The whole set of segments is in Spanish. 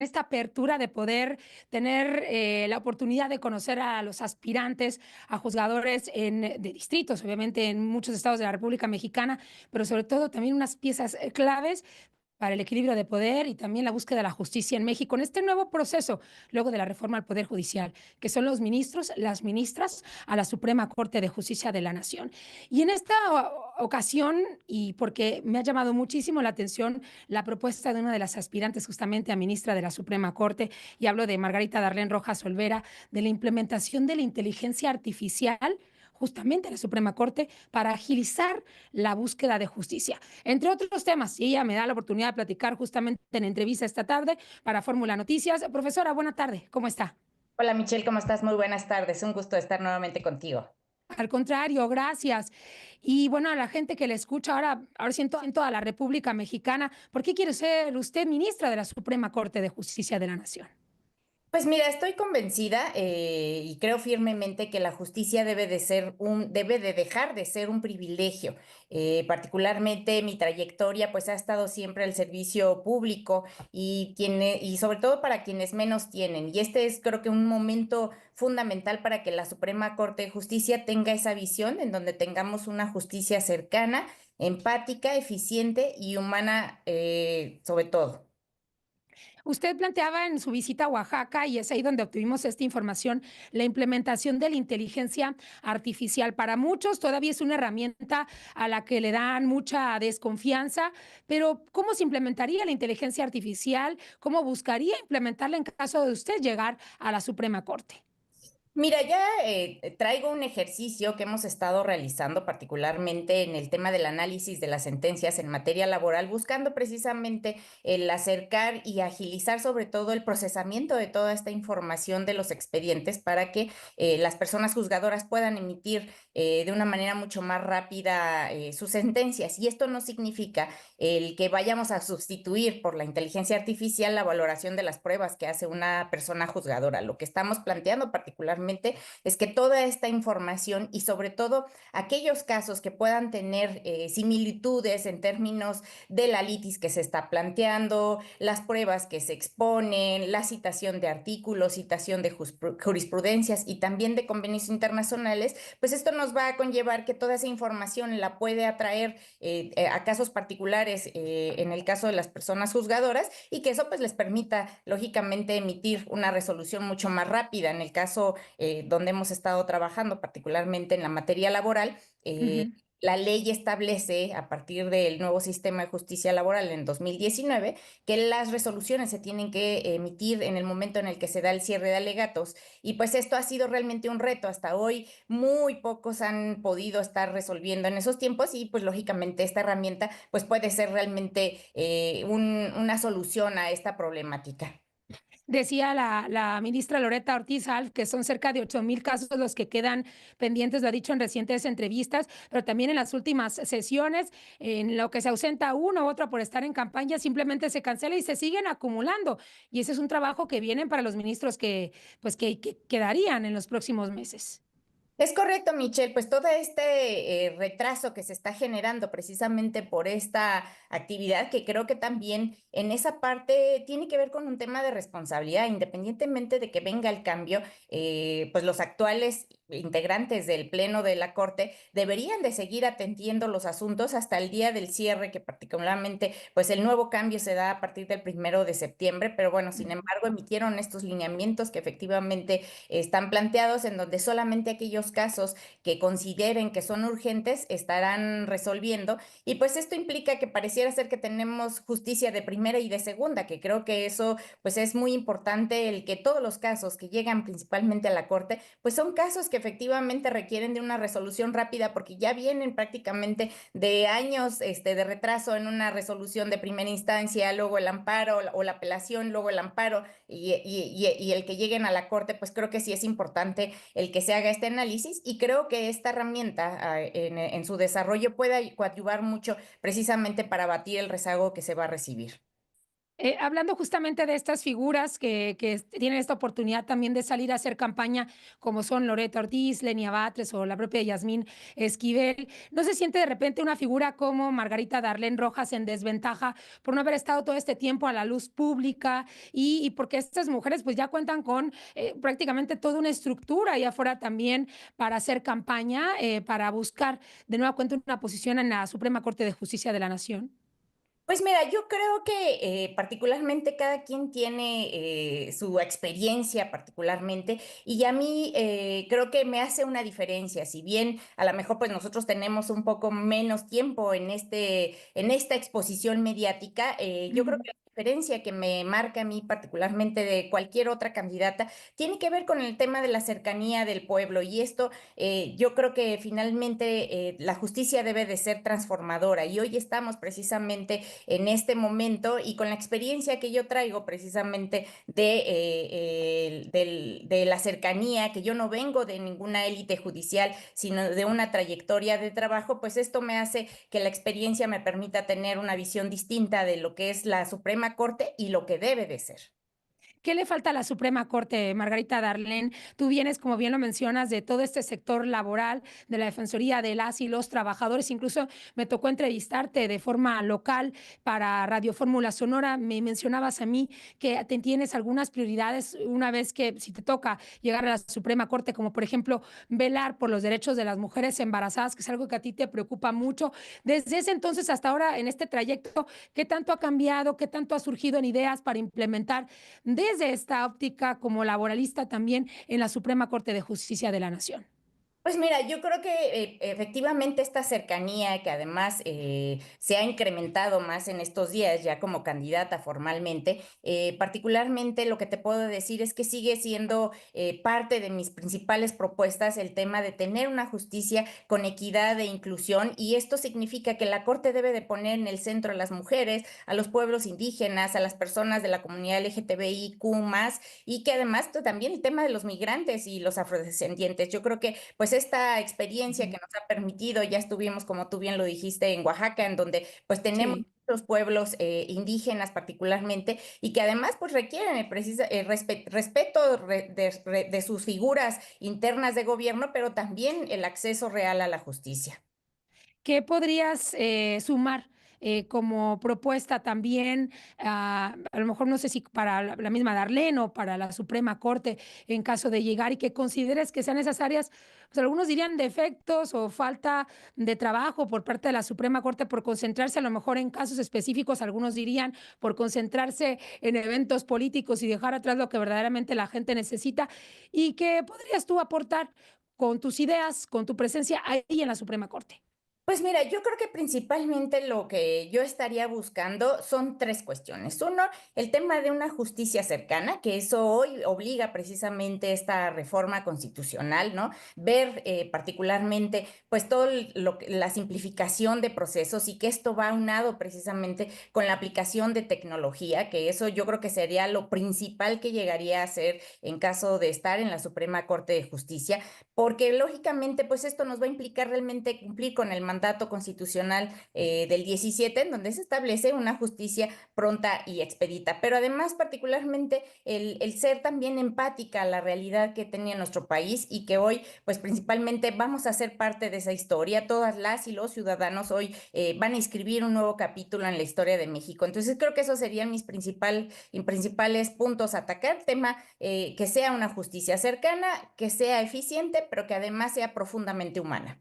esta apertura de poder tener la oportunidad de conocer a los aspirantes a juzgadores de distritos, obviamente en muchos estados de la República Mexicana, pero sobre todo también unas piezas claves para el equilibrio de poder y también la búsqueda de la justicia en México, en este nuevo proceso, luego de la reforma al Poder Judicial, que son los ministros, las ministras a la Suprema Corte de Justicia de la Nación. Y en esta ocasión, y porque me ha llamado muchísimo la atención la propuesta de una de las aspirantes justamente a ministra de la Suprema Corte, y hablo de Margarita Darlén Rojas Olvera, de la implementación de la inteligencia artificial justamente en la Suprema Corte para agilizar la búsqueda de justicia, entre otros temas. Y ella me da la oportunidad de platicar justamente en entrevista esta tarde para Fórmula Noticias. Profesora, buena tarde, ¿cómo está? Hola Michelle, ¿cómo estás? Muy buenas tardes. Un gusto estar nuevamente contigo. Al contrario, gracias. Y bueno, a la gente que le escucha ahora sí en toda la República Mexicana, ¿por qué quiere ser usted ministra de la Suprema Corte de Justicia de la Nación? Pues mira, estoy convencida y creo firmemente que la justicia debe de dejar de ser un privilegio. Particularmente mi trayectoria, pues ha estado siempre al servicio público y sobre todo para quienes menos tienen. Y este es, creo que, un momento fundamental para que la Suprema Corte de Justicia tenga esa visión en donde tengamos una justicia cercana, empática, eficiente y humana, sobre todo. Usted planteaba en su visita a Oaxaca, y es ahí donde obtuvimos esta información, la implementación de la inteligencia artificial. Para muchos todavía es una herramienta a la que le dan mucha desconfianza, pero ¿cómo se implementaría la inteligencia artificial? ¿Cómo buscaría implementarla en caso de usted llegar a la Suprema Corte? Mira, ya traigo un ejercicio que hemos estado realizando particularmente en el tema del análisis de las sentencias en materia laboral, buscando precisamente el acercar y agilizar sobre todo el procesamiento de toda esta información de los expedientes para que las personas juzgadoras puedan emitir de una manera mucho más rápida sus sentencias. Y esto no significa el que vayamos a sustituir por la inteligencia artificial la valoración de las pruebas que hace una persona juzgadora. Lo que estamos planteando particularmente es que toda esta información y sobre todo aquellos casos que puedan tener similitudes en términos de la litis que se está planteando, las pruebas que se exponen, la citación de artículos, citación de jurisprudencias y también de convenios internacionales, pues esto nos va a conllevar que toda esa información la puede atraer a casos particulares en el caso de las personas juzgadoras y que eso pues les permita lógicamente emitir una resolución mucho más rápida en el caso donde hemos estado trabajando, particularmente en la materia laboral. Ujú. La ley establece, a partir del nuevo sistema de justicia laboral en 2019, que las resoluciones se tienen que emitir en el momento en el que se da el cierre de alegatos. Y pues esto ha sido realmente un reto. Hasta hoy muy pocos han podido estar resolviendo en esos tiempos y pues lógicamente esta herramienta pues puede ser realmente una solución a esta problemática. Decía la ministra Loreta Ortiz Alf que son cerca de 8,000 casos los que quedan pendientes, lo ha dicho en recientes entrevistas, pero también en las últimas sesiones, en lo que se ausenta uno u otro por estar en campaña, simplemente se cancela y se siguen acumulando. Y ese es un trabajo que vienen para los ministros que quedarían en los próximos meses. Es correcto, Michelle, pues todo este retraso que se está generando precisamente por esta actividad, que creo que también en esa parte tiene que ver con un tema de responsabilidad, independientemente de que venga el cambio, pues los actuales integrantes del Pleno de la Corte deberían de seguir atendiendo los asuntos hasta el día del cierre, que particularmente, pues el nuevo cambio se da a partir del 1 de septiembre, pero bueno, sin embargo, emitieron estos lineamientos que efectivamente están planteados en donde solamente aquellos casos que consideren que son urgentes estarán resolviendo y pues esto implica que pareciera ser que tenemos justicia de primera y de segunda, que creo que eso pues es muy importante el que todos los casos que llegan principalmente a la Corte pues son casos que efectivamente requieren de una resolución rápida porque ya vienen prácticamente de años de retraso en una resolución de primera instancia, luego el amparo o la apelación, luego el amparo y el que lleguen a la Corte, pues creo que sí es importante el que se haga este análisis y creo que esta herramienta en su desarrollo puede coadyuvar mucho precisamente para batir el rezago que se va a recibir. Hablando justamente de estas figuras que tienen esta oportunidad también de salir a hacer campaña, como son Loreto Ortiz, Lenia Batres o la propia Yasmín Esquivel, ¿no se siente de repente una figura como Margarita Darlén Rojas en desventaja por no haber estado todo este tiempo a la luz pública y porque estas mujeres pues ya cuentan con prácticamente toda una estructura ahí afuera también para hacer campaña, para buscar de nueva cuenta una posición en la Suprema Corte de Justicia de la Nación? Pues mira, yo creo que particularmente cada quien tiene su experiencia particularmente y a mí creo que me hace una diferencia. Si bien a lo mejor pues nosotros tenemos un poco menos tiempo en esta exposición mediática, yo creo Ujú. que la diferencia que me marca a mí particularmente de cualquier otra candidata tiene que ver con el tema de la cercanía del pueblo y esto yo creo que finalmente la justicia debe de ser transformadora y hoy estamos precisamente en este momento y con la experiencia que yo traigo precisamente de la cercanía, que yo no vengo de ninguna élite judicial, sino de una trayectoria de trabajo, pues esto me hace que la experiencia me permita tener una visión distinta de lo que es la Suprema Corte y lo que debe de ser. ¿Qué le falta a la Suprema Corte, Margarita Darlén? Tú vienes, como bien lo mencionas, de todo este sector laboral, de la defensoría de las y los trabajadores. Incluso me tocó entrevistarte de forma local para Radio Fórmula Sonora. Me mencionabas a mí que tienes algunas prioridades una vez que, si te toca llegar a la Suprema Corte, como por ejemplo velar por los derechos de las mujeres embarazadas, que es algo que a ti te preocupa mucho. Desde ese entonces hasta ahora, en este trayecto, ¿qué tanto ha cambiado? ¿Qué tanto ha surgido en ideas para implementar desde esta óptica como laboralista también en la Suprema Corte de Justicia de la Nación? Pues mira, yo creo que efectivamente esta cercanía que además se ha incrementado más en estos días ya como candidata formalmente, particularmente lo que te puedo decir es que sigue siendo parte de mis principales propuestas el tema de tener una justicia con equidad e inclusión y esto significa que la Corte debe de poner en el centro a las mujeres, a los pueblos indígenas, a las personas de la comunidad LGTBIQ+, y que además también el tema de los migrantes y los afrodescendientes. Yo creo que pues esta experiencia que nos ha permitido, ya estuvimos, como tú bien lo dijiste, en Oaxaca, en donde pues tenemos Sí. muchos pueblos indígenas particularmente y que además pues requieren respeto de sus figuras internas de gobierno, pero también el acceso real a la justicia. ¿Qué podrías sumar como propuesta también, a lo mejor no sé si para la misma Darlene o para la Suprema Corte en caso de llegar y que consideres que sean esas áreas, pues algunos dirían defectos o falta de trabajo por parte de la Suprema Corte por concentrarse a lo mejor en casos específicos, algunos dirían por concentrarse en eventos políticos y dejar atrás lo que verdaderamente la gente necesita y que podrías tú aportar con tus ideas, con tu presencia ahí en la Suprema Corte? Pues mira, yo creo que principalmente lo que yo estaría buscando son tres cuestiones. Uno, el tema de una justicia cercana, que eso hoy obliga precisamente esta reforma constitucional, ¿no? Ver particularmente, pues, la simplificación de procesos y que esto va aunado precisamente con la aplicación de tecnología, que eso yo creo que sería lo principal que llegaría a ser en caso de estar en la Suprema Corte de Justicia porque lógicamente pues esto nos va a implicar realmente cumplir con el mandato constitucional del 17, en donde se establece una justicia pronta y expedita, pero además particularmente el ser también empática a la realidad que tenía nuestro país y que hoy pues principalmente vamos a ser parte de esa historia, todas las y los ciudadanos hoy van a escribir un nuevo capítulo en la historia de México, entonces creo que esos serían principales puntos a atacar, tema que sea una justicia cercana, que sea eficiente, pero que además sea profundamente humana.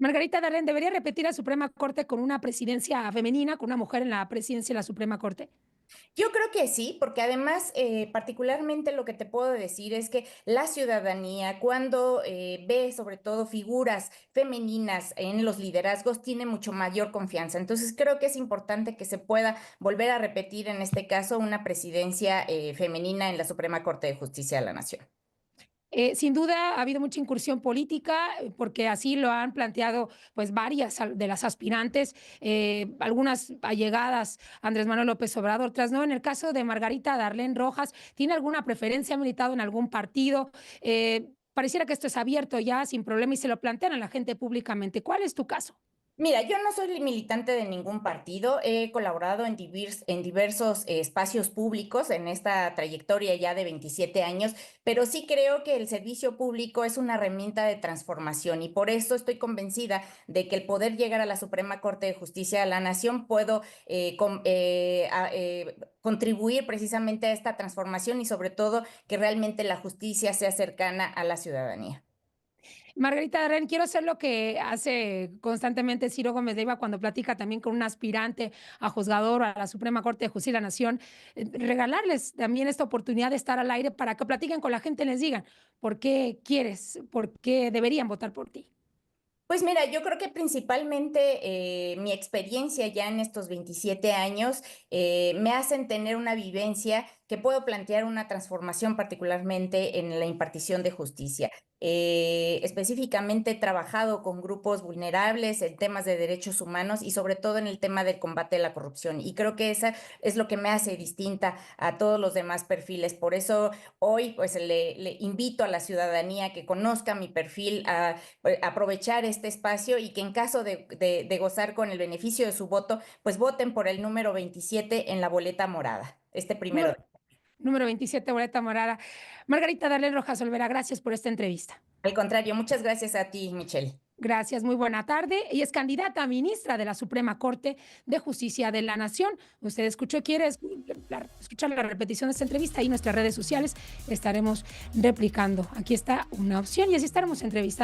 Margarita Darren debería repetir a Suprema Corte con una presidencia femenina, con una mujer en la presidencia de la Suprema Corte. Yo creo que sí, porque además, particularmente lo que te puedo decir es que la ciudadanía, cuando ve sobre todo figuras femeninas en los liderazgos, tiene mucho mayor confianza. Entonces, creo que es importante que se pueda volver a repetir en este caso una presidencia femenina en la Suprema Corte de Justicia de la Nación. Sin duda ha habido mucha incursión política, porque así lo han planteado pues varias de las aspirantes, algunas allegadas a Andrés Manuel López Obrador, otras no. En el caso de Margarita Darlén Rojas, ¿tiene alguna preferencia? ¿Ha militado en algún partido? Pareciera que esto es abierto ya sin problema y se lo plantean a la gente públicamente. ¿Cuál es tu caso? Mira, yo no soy militante de ningún partido, he colaborado en diversos espacios públicos en esta trayectoria ya de 27 años, pero sí creo que el servicio público es una herramienta de transformación y por eso estoy convencida de que el poder llegar a la Suprema Corte de Justicia de la Nación puedo contribuir precisamente a esta transformación y sobre todo que realmente la justicia sea cercana a la ciudadanía. Margarita Darren, quiero hacer lo que hace constantemente Ciro Gómez Leiva cuando platica también con un aspirante a juzgador a la Suprema Corte de Justicia de la Nación, regalarles también esta oportunidad de estar al aire para que platiquen con la gente y les digan por qué quieres, por qué deberían votar por ti. Pues mira, yo creo que principalmente mi experiencia ya en estos 27 años me hacen tener una vivencia que puedo plantear una transformación particularmente en la impartición de justicia. Específicamente he trabajado con grupos vulnerables en temas de derechos humanos y sobre todo en el tema del combate a la corrupción. Y creo que esa es lo que me hace distinta a todos los demás perfiles. Por eso hoy pues le invito a la ciudadanía que conozca mi perfil, a aprovechar este espacio y que en caso de gozar con el beneficio de su voto, pues voten por el número 27 en la boleta morada, este primero. Número, número 27, boleta morada. Margarita Darren Rojas Olvera, gracias por esta entrevista. Al contrario, muchas gracias a ti, Michelle. Gracias, muy buena tarde. Ella es candidata a ministra de la Suprema Corte de Justicia de la Nación. Usted escuchó, quiere escuchar la repetición de esta entrevista y en nuestras redes sociales estaremos replicando. Aquí está una opción y así estaremos entrevistando.